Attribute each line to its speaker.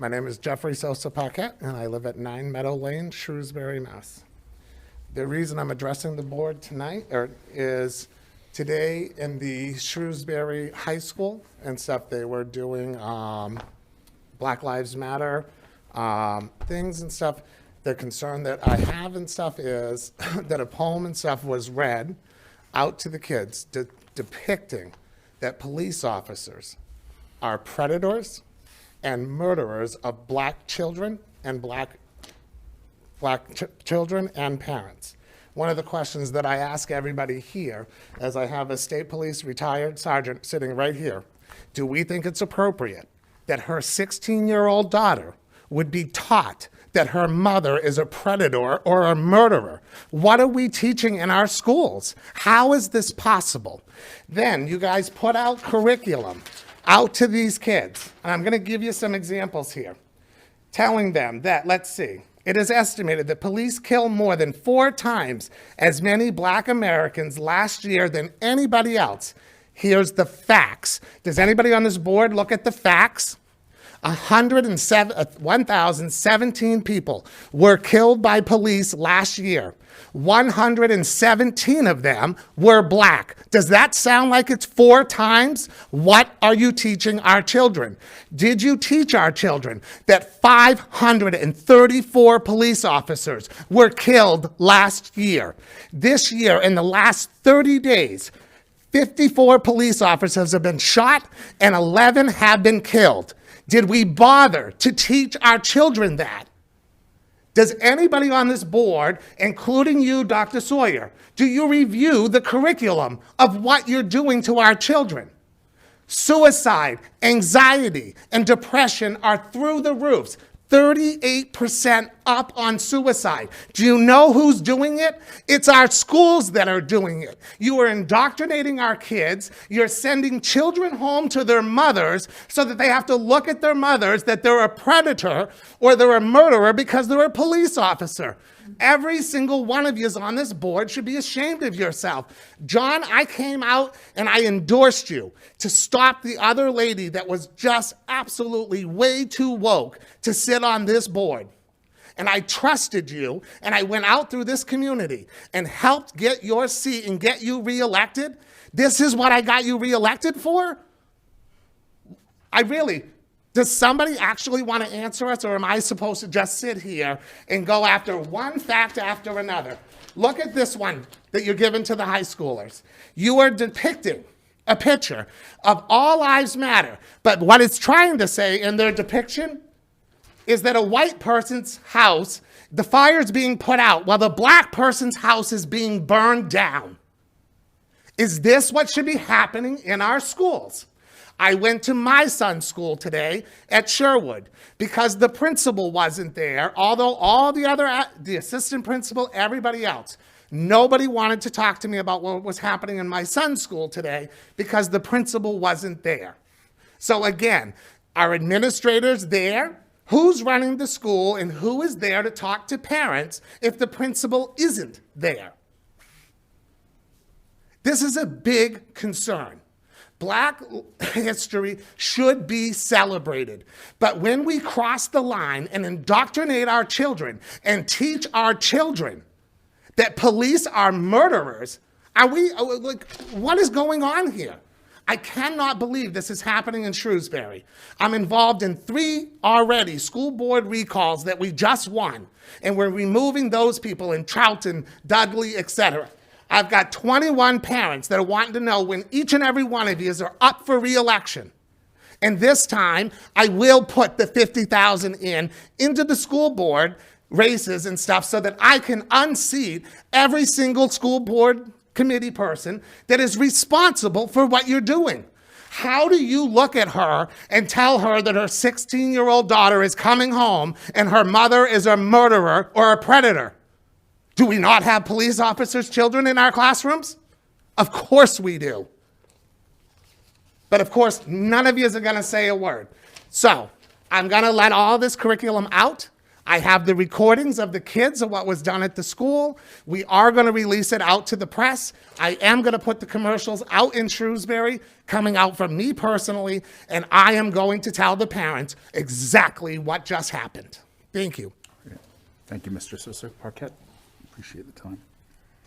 Speaker 1: My name is Jeffrey Sosa Paquette, and I live at 9 Meadow Lane, Shrewsbury, Mass. The reason I'm addressing the board tonight is today in the Shrewsbury High School and stuff, they were doing Black Lives Matter things and stuff. The concern that I have and stuff is that a poem and stuff was read out to the kids depicting that police officers are predators and murderers of black children and black children and parents. One of the questions that I ask everybody here, as I have a state police retired sergeant sitting right here, do we think it's appropriate that her 16-year-old daughter would be taught that her mother is a predator or a murderer? What are we teaching in our schools? How is this possible? Then you guys put out curriculum out to these kids. And I'm gonna give you some examples here. Telling them that, let's see, it is estimated that police killed more than 4 times as many black Americans last year than anybody else. Here's the facts. Does anybody on this board look at the facts? 1,017 people were killed by police last year. 117 of them were black. Does that sound like it's 4 times? What are you teaching our children? Did you teach our children that 534 police officers were killed last year? This year, in the last 30 days, 54 police officers have been shot and 11 have been killed. Did we bother to teach our children that? Does anybody on this board, including you, Dr. Sawyer, do you review the curriculum of what you're doing to our children? Suicide, anxiety, and depression are through the roofs. 38% up on suicide. Do you know who's doing it? It's our schools that are doing it. You are indoctrinating our kids. You're sending children home to their mothers so that they have to look at their mothers that they're a predator or they're a murderer because they're a police officer. Every single one of you on this board should be ashamed of yourself. John, I came out and I endorsed you to stop the other lady that was just absolutely way too woke to sit on this board. And I trusted you, and I went out through this community and helped get your seat and get you reelected. This is what I got you reelected for? Does somebody actually want to answer us, or am I supposed to just sit here and go after one fact after another? Look at this one that you're giving to the high schoolers. You are depicting a picture of all lives matter, but what it's trying to say in their depiction is that a white person's house, the fire's being put out while the black person's house is being burned down. Is this what should be happening in our schools? I went to my son's school today at Sherwood because the principal wasn't there, although all the assistant principal, everybody else, nobody wanted to talk to me about what was happening in my son's school today because the principal wasn't there. So again, are administrators there? Who's running the school and who is there to talk to parents if the principal isn't there? This is a big concern. Black history should be celebrated. But when we cross the line and indoctrinate our children and teach our children that police are murderers, what is going on here? I cannot believe this is happening in Shrewsbury. I'm involved in 3 already school board recalls that we just won, and we're removing those people in Troughton, Dudley, etc. I've got 21 parents that are wanting to know when each and every one of you are up for re-election. And this time, I will put the 50,000 into the school board races and stuff so that I can unseat every single school board committee person that is responsible for what you're doing. How do you look at her and tell her that her 16-year-old daughter is coming home and her mother is a murderer or a predator? Do we not have police officers' children in our classrooms? Of course we do. But of course, none of you are going to say a word. So I'm going to let all this curriculum out. I have the recordings of the kids of what was done at the school. We are going to release it out to the press. I am going to put the commercials out in Shrewsbury, coming out from me personally, and I am going to tell the parents exactly what just happened. Thank you.
Speaker 2: Thank you, Mr. Sosa. Parquet, appreciate the time.